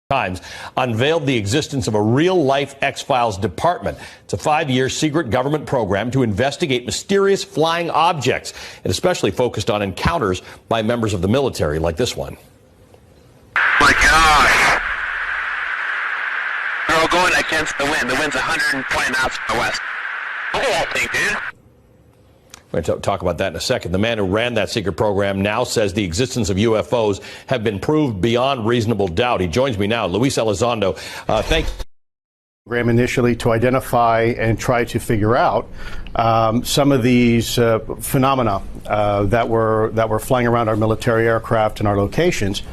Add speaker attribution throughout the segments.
Speaker 1: Times unveiled the existence of a real-life X-Files department. It's a 5-year secret government program to investigate mysterious flying objects, and especially focused on encounters by members of the military like this one.
Speaker 2: My gosh. We're all going against the wind. The wind's 120 miles from the west. Look at that thing, dude.
Speaker 1: We're going to talk about that in a second. The man who ran that secret program now says the existence of UFOs have been proved beyond reasonable doubt. He joins me now. Luis Elizondo, thank you.
Speaker 3: Program initially to identify and try to figure out some of these phenomena that were flying around our military aircraft and our locations,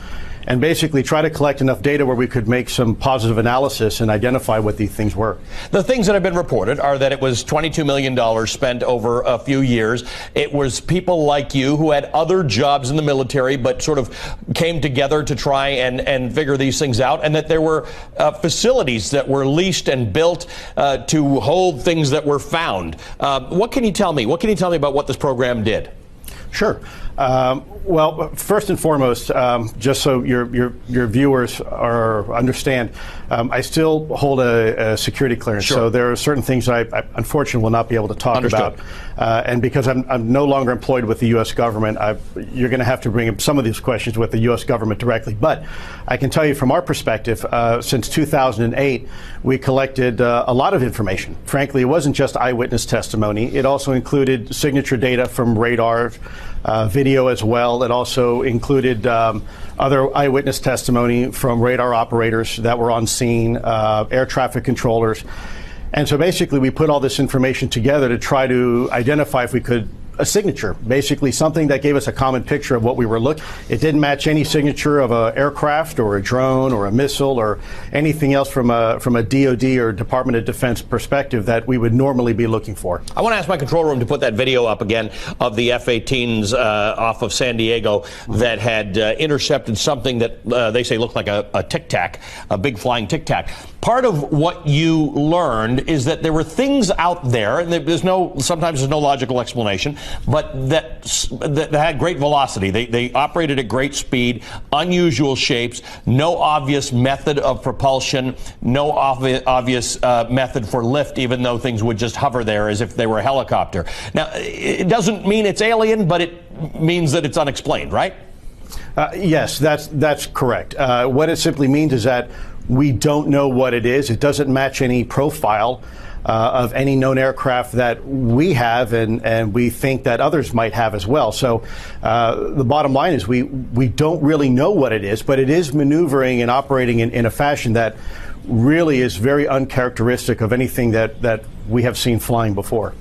Speaker 3: and basically try to collect enough data where we could make some positive analysis and identify what these things were.
Speaker 1: The things that have been reported are that it was $22 million spent over a few years. It was people like you who had other jobs in the military but sort of came together to try and figure these things out, and that there were facilities that were leased and built to hold things that were found. What can you tell me? What can you tell me about what this program did?
Speaker 3: Sure. Well, first and foremost, just so your viewers understand, I still hold a security clearance.
Speaker 1: Sure.
Speaker 3: So there are certain things I unfortunately will not be able to talk about. And because I'm no longer employed with the U.S. government, you're going to have to bring up some of these questions with the U.S. government directly. But I can tell you from our perspective, since 2008, we collected a lot of information. Frankly, it wasn't just eyewitness testimony. It also included signature data from radar, video as well. It also included other eyewitness testimony from radar operators that were on scene, air traffic controllers. And so basically we put all this information together to try to identify if we could a signature, basically something that gave us a common picture of what we were looking. It didn't match any signature of an aircraft or a drone or a missile or anything else from a DoD or Department of Defense perspective that we would normally be looking for.
Speaker 1: I want to ask my control room to put that video up again of the F-18s off of San Diego that had intercepted something that they say looked like a tic-tac, a big flying tic-tac. Part of what you learned is that there were things out there, and sometimes there's no logical explanation, but that had great velocity. They operated at great speed, unusual shapes, no obvious method of propulsion, no obvious method for lift, even though things would just hover there as if they were a helicopter. Now, it doesn't mean it's alien, but it means that it's unexplained, right?
Speaker 3: Yes, that's correct. What it simply means is that we don't know what it is. It doesn't match any profile of any known aircraft that we have, and we think that others might have as well. So the bottom line is we don't really know what it is, but it is maneuvering and operating in a fashion that really is very uncharacteristic of anything that we have seen flying before.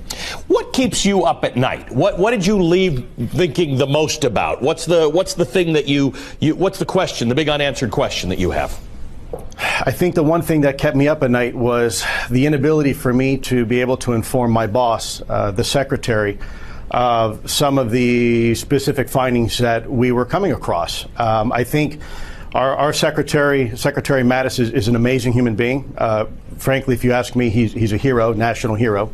Speaker 1: What keeps you up at night? What did you leave thinking the most about? What's the thing that what's the question, the big unanswered question that you have?
Speaker 3: I think the one thing that kept me up at night was the inability for me to be able to inform my boss, the secretary, of some of the specific findings that we were coming across. I think our Secretary Mattis, is an amazing human being. Frankly, if you ask me, he's a hero, national hero.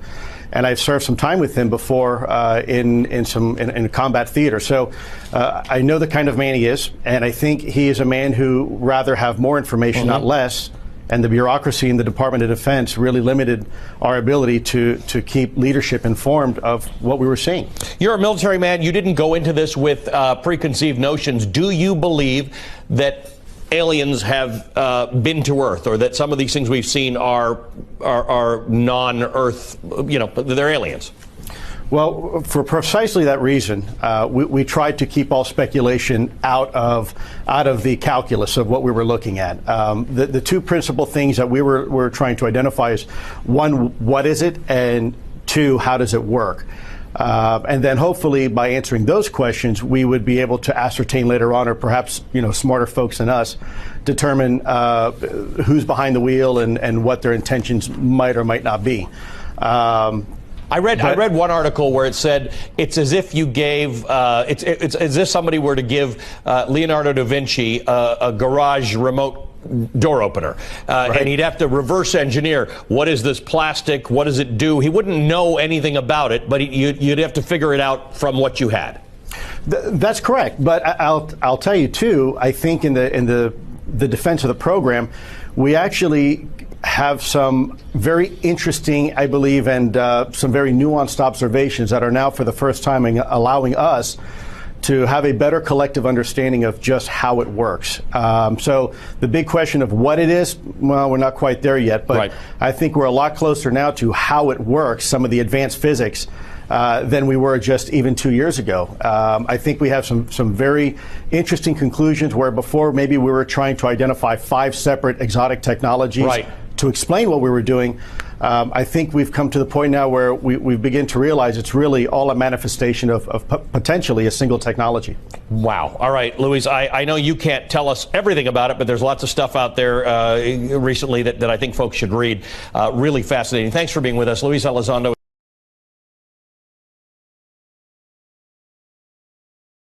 Speaker 3: And I've served some time with him before in combat theater. So I know the kind of man he is, and I think he is a man who rather have more information, not less. And the bureaucracy in the Department of Defense really limited our ability to keep leadership informed of what we were seeing.
Speaker 1: You're a military man. You didn't go into this with preconceived notions. Do you believe that aliens have been to Earth, or that some of these things we've seen are non-Earth, they're aliens?
Speaker 3: Well, for precisely that reason, we tried to keep all speculation out of the calculus of what we were looking at. The two principal things that we were trying to identify is, one, what is it, and two, how does it work? And then hopefully by answering those questions, we would be able to ascertain later on, or perhaps, smarter folks than us, determine who's behind the wheel and what their intentions might or might not be.
Speaker 1: I read one article where it said it's as if you gave it's as if somebody were to give Leonardo da Vinci a garage remote door opener, and he'd have to reverse engineer, what is this plastic, what does it do? He wouldn't know anything about it, but you'd have to figure it out from what you had.
Speaker 3: That's correct, but I'll tell you too, I think in the the defense of the program, we actually have some very interesting, I believe, and some very nuanced observations that are now for the first time allowing us to have a better collective understanding of just how it works. So the big question of what it is, well, we're not quite there yet, but
Speaker 1: right.
Speaker 3: I think we're a lot closer now to how it works, some of the advanced physics, than we were just even 2 years ago. I think we have some very interesting conclusions where before maybe we were trying to identify 5 separate exotic technologies
Speaker 1: right.
Speaker 3: to explain what we were doing. I think we've come to the point now where we begin to realize it's really all a manifestation of potentially a single technology.
Speaker 1: Wow. All right, Luis, I know you can't tell us everything about it, but there's lots of stuff out there recently that I think folks should read. Really fascinating. Thanks for being with us. Luis Elizondo.